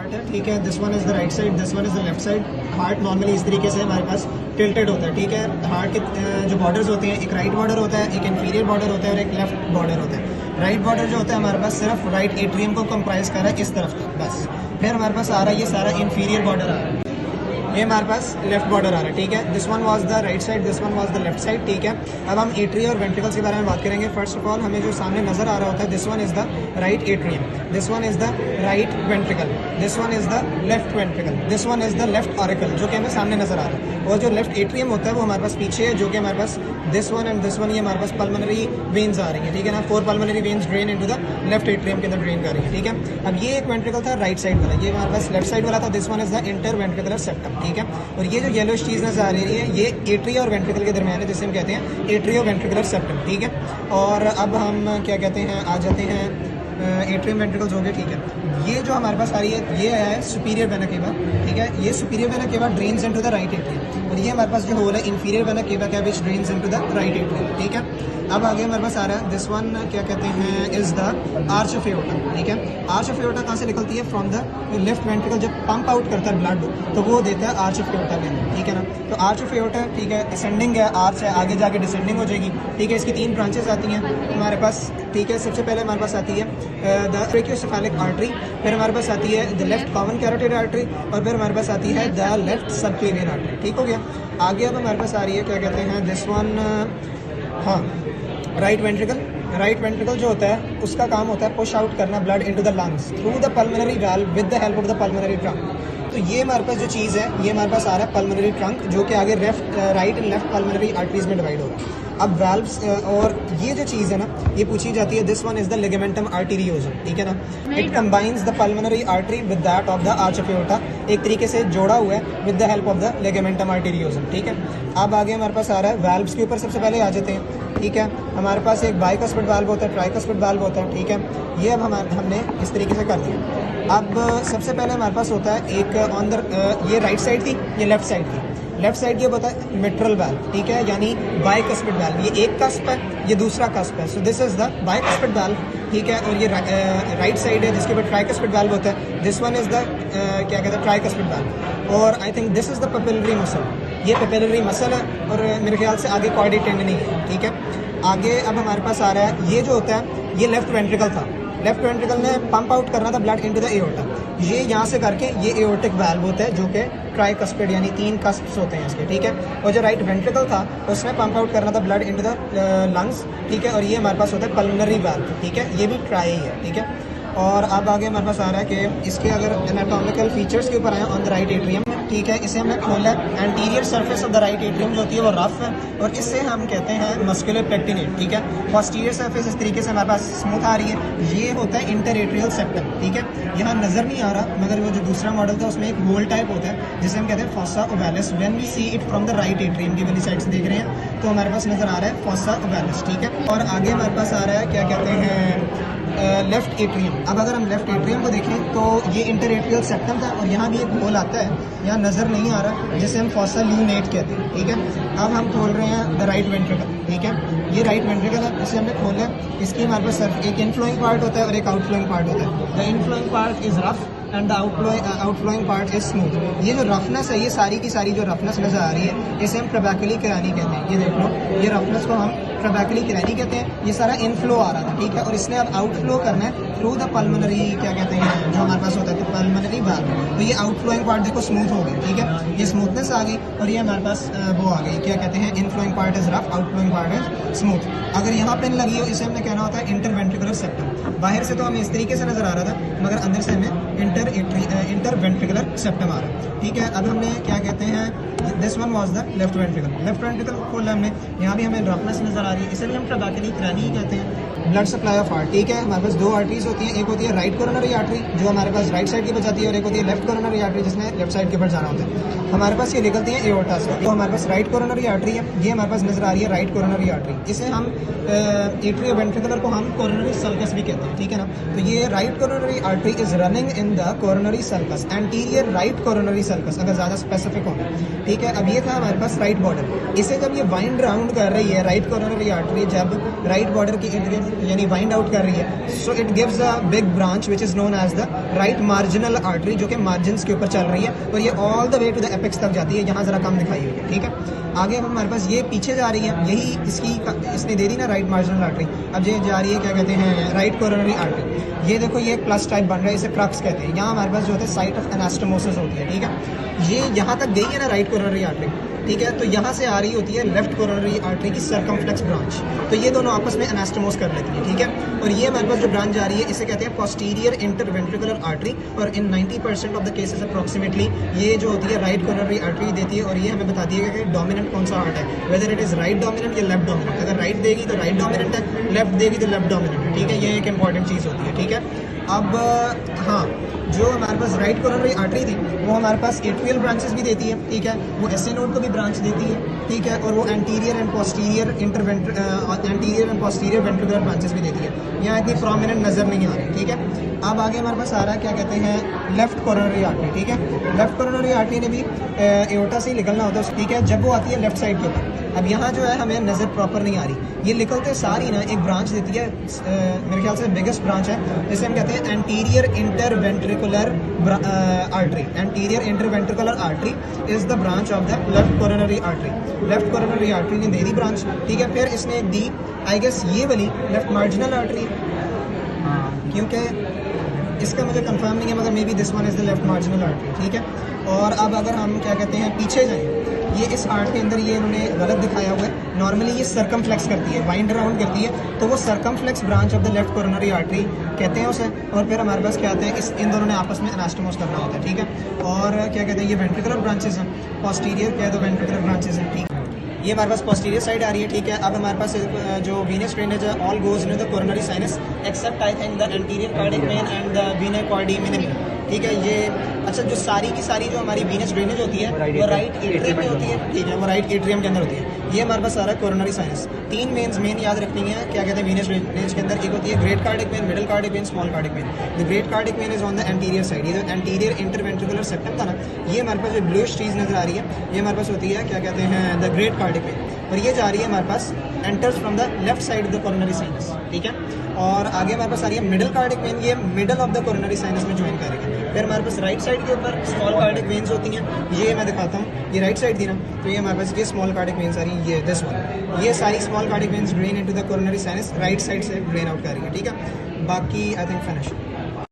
Heart है, ठीक है। This one is the right side, this one is the left side. Heart normally इस तरीके से हमारे पास टिल्टेड होता है, ठीक है। हार्ट के जो बॉर्डर्स होते हैं, एक राइट बॉर्डर होता है, एक इंफीरियर बॉर्डर होता है और एक लेफ्ट बॉर्डर होता है। राइट बॉर्डर जो होता है हमारे पास सिर्फ राइट एट्रियम को कंप्राइज कर रहा है इस तरफ का, बस। फिर हमारे पास आ रहा है ये सारा इंफीरियर बॉर्डर आ रहा है, ये हमारे पास लेफ्ट बॉर्डर आ रहा है, ठीक है। This one was the right side, this one was the left side, ठीक है। अब हम एट्रिया और वेंट्रिकल्स के बारे में बात करेंगे। फर्स्ट ऑफ ऑल हमें जो सामने नजर आ रहा होता है, this one is the right atrium, this one is the right ventricle, this one is the left ventricle, this one is the left auricle, जो कि हमें सामने नजर आ रहा है। और जो लेफ्ट एट्रियम होता है वो हमारे पास पीछे है, जो कि हमारे पास this one and this one, ये हमारे पास पल्मोनरी वेन्स आ रही है, ठीक है ना। 4 pulmonary veins drain into the left atrium के अंदर ड्रेन कर रही है, ठीक है। अब ये एक वेंट्रिकल था राइट साइड वाला, ये हमारे पास लेफ्ट साइड वाला था। This one is the inter ventricular septum, ठीक है। और ये जो येलोइश चीज़ नजर आ रही है, ये एट्रिया और वेंट्रिकल के दरमियान है, जिसे हम कहते हैं एट्रियो वेंट्रिकुलर सेप्टम, ठीक है। और अब हम क्या कहते हैं, आ जाते हैं एट्रियम वेंट्रिकल्स हो गए, ठीक है। ये जो हमारे पास आ रही है, ये है सुपीरियर वेना केवा, ठीक है। ये superior vena cava drains into the right atrium, और ये हमारे पास जो होल है इंफीरियर वेना केवा का, which drains into the right atrium, ठीक है। अब आगे हमारे पास आ रहा है दिस वन, क्या कहते हैं, is the arch of aorta, ठीक है। आर्च ऑफ एओर्टा कहाँ से निकलती है? From the left ventricle. जब पंप आउट करता है ब्लड तो वो देता है आर्च ऑफ एओर्टा के अंदर, ठीक है ना। तो आर्च ऑफ एओर्टा, ठीक है, असेंडिंग है, आर्च है, आगे जाके डिसेंडिंग हो जाएगी, ठीक है। इसकी 3 ब्रांचेस आती हैं हमारे पास, ठीक है। सबसे पहले हमारे पास आती है द ट्रेकियोसेफेलिक आर्टरी, फिर हमारे पास आती है the left common carotid artery, और फिर हमारे पास आती है द लेफ्ट सबक्लेवियन आर्टरी, ठीक हो गया। आगे अब हमारे पास आ रही है, क्या कहते हैं, दिस वन, हाँ, राइट वेंट्रिकल। राइट वेंट्रिकल जो होता है उसका काम होता है पुश आउट करना blood into the lungs through the pulmonary valve with the help of the pulmonary trunk. तो ये हमारे पास जो चीज़ है, ये हमारे पास आ रहा है पल्मोनरी ट्रंक, जो कि आगे right and left pulmonary arteries में डिवाइड हो रहा है। अब वाल्व्स और ये जो चीज़ है ना, ये पूछी जाती है, this one is the ligamentum आर्टेरियोसम, ठीक है ना। It combines the pulmonary artery with that of the arch of aorta, एक तरीके से जोड़ा हुआ है with the help of the ligamentum आर्टेरियोसम, ठीक है। अब आगे हमारे पास आ रहा है वाल्व्स के ऊपर सबसे पहले आ जाते हैं, ठीक है। हमारे पास एक बाइकस्पिड वाल्व होता है, ट्राइकस्पिड वाल्व होता है, ठीक है। ये अब हमने इस तरीके से कर दिया। अब सबसे पहले हमारे पास होता है एक ऑन द, ये राइट साइड थी, ये लेफ्ट साइड थी। लेफ्ट साइड ये होता है मिट्रल वाल्व, ठीक है, यानी बाइकस्पिड वाल्व। ये एक कस्प है, ये दूसरा कस्प है, so this is the bicuspid valve, ठीक है। और ये राइट साइड है जिसके ऊपर ट्राइकस्पिड वाल्व होता है, दिस वन इज द क्या कहते हैं, ट्राइकस्पिड वाल्व। और I think this is the papillary muscle, ये पेपिलरी मसल है, और मेरे ख्याल से आगे कॉर्डेट टेंडन है, ठीक है। आगे अब हमारे पास आ रहा है, ये जो होता है ये लेफ्ट वेंट्रिकल था। लेफ्ट वेंट्रिकल ने पंप आउट करना था ब्लड इनटू द एओर्टा, ये यहाँ से करके ये एओर्टिक वाल्व होता है, जो कि ट्राइकस्पिड यानी 3 कस्प्स होते हैं इसके, ठीक है। और जो राइट वेंट्रिकल था उसने पंप आउट करना था ब्लड इनटू द लंग्स, ठीक है। और ये हमारे पास होता है पल्मोनरी वाल्व, ठीक है, ये भी ट्राई है, ठीक है। और अब आगे हमारे पास आ रहा है कि इसके अगर एनाटॉमिकल फीचर्स के ऊपर आए ऑन द राइट एट्रियम, ठीक है, इसे हमने खोला है। Anterior surface of the right atrium जो होती है वो रफ है, और इससे हम कहते हैं मस्कुलर पेक्टिनेट, ठीक है। पोस्टीरियर सरफेस इस तरीके से हमारे पास स्मूथ आ रही है, ये होता है इंटर एट्रियल सेप्टम, ठीक है। यहाँ नज़र नहीं आ रहा, मगर वो जो दूसरा मॉडल था उसमें एक होल टाइप होता है जिसे हम कहते हैं fossa ovalis. When we see it from the right atrium की वाली साइड से देख रहे हैं तो हमारे पास नज़र आ रहा है फॉसा ओवैलिस, ठीक है। और आगे हमारे पास आ रहा है, क्या कहते हैं, लेफ्ट एट्रियम। अब अगर हम लेफ्ट एट्रियम को देखें तो ये इंटर एट्रियल सेप्टम था, और यहाँ भी एक होल आता है, यहाँ नज़र नहीं आ रहा, जिसे हम फॉसा ल्यूनेट कहते हैं, ठीक है। अब हम खोल रहे हैं द राइट वेंट्रिकल, ठीक है। ये राइट वेंट्रिकल है, इसे हमने खोला है। इसकी हमारे पास सिर्फ एक इनफ्लोइंग पार्ट होता है और एक आउटफ्लोइंग पार्ट होता है। The इनफ्लोइंग part is rough and the outflowing part is smooth. ये जो रफनेस है, ये सारी की सारी जो रफनेस नजर आ रही है, इसे हम ट्रबैकुली किरानी कहते हैं। ये देख लो, ये रफनेस को हम ट्रबैकुली किरानी कहते हैं। ये सारा इनफ्लो आ रहा था, ठीक है, और इसने अब आउटफ्लो करना है थ्रू द पल्मोनरी, क्या कहते हैं, जो हमारे पास होता है पल्मोनरी वाल्व। तो ये आउटफ्लोइंग पार्ट देखो स्मूथ हो गया, ठीक है, ये स्मूथनेस आ गई, और ये हमारे पास वो आ गई, क्या कहते हैं, इनफ्लोइंग part is rough, outflowing part is smooth. अगर यहाँ पेन लगी हो, इसे हमने कहना होता है इंटरवेंट्रिकुलर सेप्टम। बाहर से तो हमें इस तरीके से नजर आ रहा था, मगर अंदर से हमें इंटरवेंट्रिकुलर सेप्टम आ रहा है, ठीक है। अब हमने क्या कहते हैं, this one was the left ventricle. Left ventricle खोला हमने, यहाँ भी हमें रफनेस नजर आ रही है, इसे भी हम ट्रबैकुली किरानी ही कहते हैं। ब्लड सप्लाई ऑफ हार्ट, ठीक है। हमारे पास 2 आर्टरीज होती हैं, एक होती है राइट कोरोनरी आर्टरी जो हमारे पास राइट साइड की बचाती है, और एक होती है लेफ्ट कोरोनरी आर्टरी जिसने लेफ्ट साइड के ऊपर जाना होता है। हमारे पास ये निकलती है एओर्टा से, तो हमारे पास राइट कोरोनरी आर्टरी है, ये हमारे पास नजर आ रही है राइट कोरोनरी आर्टरी। इसे हम एट्रियो वेंट्रिकुलर को हम कोरोनरी सल्कस भी कहते हैं, ठीक है ना। तो ये right coronary artery is running in the coronary sulcus, anterior right coronary sulcus, अगर ज़्यादा स्पेसिफिक होना, ठीक है। अब ये था हमारे पास राइट बॉर्डर, इसे जब ये वाइंड राउंड कर रही है राइट कोरोनरी आर्टरी, जब राइट बॉर्डर की यानी वाइंड आउट कर रही है, so it gives a big branch which is known as the right marginal artery जो कि मार्जिन के ऊपर चल रही है और ये all the way to the apex तक जाती है, यहाँ ज़रा कम दिखाई हुई है, ठीक है। आगे अब हमारे पास ये पीछे जा रही है, यही इसने दे दी ना राइट मार्जिनल आर्टरी। अब ये जा रही है क्या कहते हैं राइट कोरोनरी आर्टरी। ये देखो ये एक प्लस टाइप बन रहा है, इसे क्रक्स कहते हैं। यहाँ हमारे पास जो होता है साइट ऑफ एनास्टोमोसिस होती है, ठीक है। ये यहाँ तक गई है ना राइट कोरोनरी आर्टरी, ठीक है। तो यहाँ से आ रही होती है लेफ्ट कोरोनरी आर्टरी की सर्कमफ्लेक्स ब्रांच, तो ये दोनों आपस में एनास्टोमोस कर लेती है, ठीक है। और ये हमारे पास जो ब्रांच जा रही है इसे कहते हैं पोस्टीरियर इंटरवेंट्रिकुलर आर्टरी, और इन 90% ऑफ द केसेस अप्रॉक्सीमेटली ये जो होती है राइट कोरोनरी आर्टरी देती है, और ये हमें बताती है कि डोमिनेंट कौन सा हार्ट है, whether it is right dominant या लेफ्ट डोमिनेंट। अगर राइट देगी तो राइट डोमिनेंट है, लेफ्ट देगी तो लेफ्ट डोमिनेंट है, ठीक है। ये एक इंपॉर्टेंट चीज़ होती है, ठीक है। अब हाँ, जो हमारे पास राइट कोरोनरी आर्टरी थी वो हमारे पास एट्रियल ब्रांचेस भी देती है, ठीक है। वो एसए नोड को भी ब्रांच देती है, ठीक है। और वो anterior and posterior ventricular branches भी देती है। यहाँ इतनी प्रोमिनेंट नज़र नहीं आ रही, ठीक है। अब आगे हमारे पास आ रहा है क्या कहते हैं लेफ्ट कोरोनरी आर्टरी, ठीक है। लेफ्ट कोरोनरी आर्टरी ने भी एओर्टा से ही निकलना होता है, ठीक है, जब वो आती है लेफ्ट साइड के ऊपर। अब यहाँ जो है हमें नज़र प्रॉपर नहीं आ रही, ये निकलते सारी ना एक ब्रांच देती है, मेरे ख्याल से बिगेस्ट ब्रांच है, जिसे हम कहते हैं anterior interventricular artery. Anterior interventricular artery is the branch of the left coronary artery. Left coronary artery ने दे दी ब्रांच, ठीक है। फिर इसने दी आई गेस ये वाली लेफ्ट मार्जिनल आर्टरी, क्योंकि इसका मुझे कंफर्म नहीं है, मगर may be this one is the left marginal artery, ठीक है। और अब अगर हम क्या कहते हैं पीछे जाएँ, ये इस आर्ट के अंदर ये इन्होंने गलत दिखाया हुआ है। नॉर्मली ये सर्कमफ्लेक्स करती है, वाइंड अराउंड करती है, तो वो circumflex branch of the left coronary artery कहते हैं उसे। और फिर हमारे पास क्या आते हैं इन दोनों ने आपस में एनास्टोमोस करना होता है, ठीक है। और क्या कहते हैं ये वेंट्रिकुलर ब्रांचेस हैं, पोस्टीरियर कह दो वेंट्रिकुलर ब्रांचेस हैं, ठीक है। ये हमारे पास पोस्टीरियर साइड आ रही है, ठीक है। अब हमारे पास जो वीनस ड्रेनेज है all goes in the coronary sinus except I think the anterior cardiac vein and the venae cordis minimae, ठीक है। ये अच्छा जो सारी की सारी जो हमारी वीनस ड्रेनेज होती है वो राइट एट्रियम में होती है, ठीक है, वो राइट एट्रियम के अंदर होती है। ये हमारे पास सारा कोरोनरी साइनस। तीन मेन याद रखनी है, क्या कहते हैं वीनस ड्रेनेज के अंदर, एक होती है great cardiac when, middle cardiac when, small cardiac when. The great cardiac when is on the anterior side. ये जो एंटीरियर इंटरवेंट्रिकुलर सेप्टम था ना, ये हमारे पास जो ब्लूइश चीज़ नजर आ रही है, ये हमारे पास होती है क्या कहते हैं द ग्रेट कार्डिक वेन, और ये जा रही है हमारे पास enters from the left side of the coronary sinus, ठीक है। और आगे हमारे पास आ रही है मिडिल कार्डिक वेन, ये middle of the coronary sinus में ज्वाइन करेगी। फिर हमारे पास राइट साइड के ऊपर स्मॉल कार्डिक वेन्स होती हैं, ये मैं दिखाता हूँ, ये राइट साइड थी ना, तो ये हमारे पास ये स्मॉल कार्डिक वेन्स आ रही हैं, ये दिस वन, ये सारी small cardiac veins drain into the coronary sinus right side से ड्रेन आउट कर रही है, ठीक है। बाकी आई थिंक फिनिश।